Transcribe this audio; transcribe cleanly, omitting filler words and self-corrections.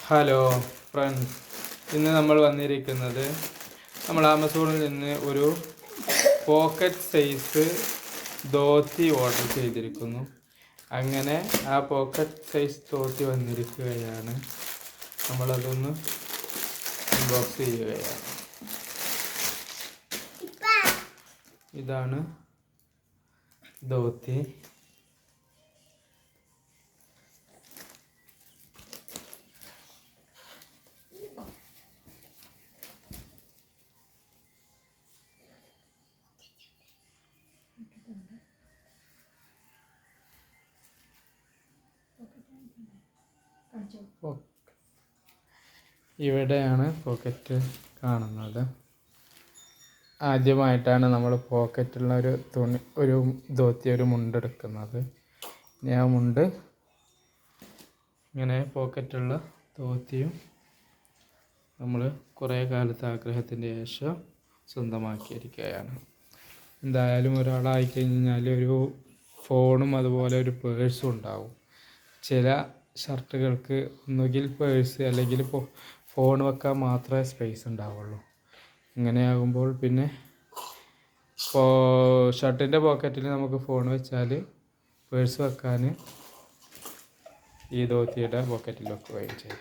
Hello friends, ഇന്ന് നമ്മൾ വന്നിരിക്കുന്നത് നമ്മൾ ആമസോണിൽ നിന്ന് ഒരു പോക്കറ്റ് സൈസ് ധോത്തി ഓർഡർ ചെയ്തിരിക്കുന്നു. അങ്ങനെ ആ പോക്കറ്റ് സൈസ് ധോത്തി വന്നിരിക്കുകയാണ്. നമ്മളതൊന്ന് അൺബോക്സ് ചെയ്യുകയാണ്. ഇതാണ് ധോത്തി. ഇവിടെയാണ് പോക്കറ്റ് കാണുന്നത്. ആദ്യമായിട്ടാണ് നമ്മൾ പോക്കറ്റുള്ള ഒരു ധോത്തി ഒരു മുണ്ടെടുക്കുന്നത്. ഇനി ആ മുണ്ട് ഇങ്ങനെ പോക്കറ്റുള്ള ധോത്തിയും നമ്മൾ കുറേ കാലത്തെ ആഗ്രഹത്തിൻ്റെ ശേഷം സ്വന്തമാക്കിയിരിക്കുകയാണ്. എന്തായാലും ഒരാളായി കഴിഞ്ഞാൽ ഒരു ഫോണും അതുപോലെ ഒരു പേഴ്സും ഉണ്ടാവും. ചില ഷർട്ടുകൾക്ക് ഒന്നുകിൽ പേഴ്സ് അല്ലെങ്കിൽ ഫോൺ വെക്കാൻ മാത്രമേ സ്പേസ് ഉണ്ടാവുള്ളൂ. ഇങ്ങനെയാകുമ്പോൾ പിന്നെ ഷർട്ടിൻ്റെ പോക്കറ്റിൽ നമുക്ക് ഫോൺ വെച്ചാൽ പേഴ്സ് വെക്കാൻ ഈ ധോത്തിയുടെ പോക്കറ്റിൽ വെക്കുകയും ചെയ്യാം.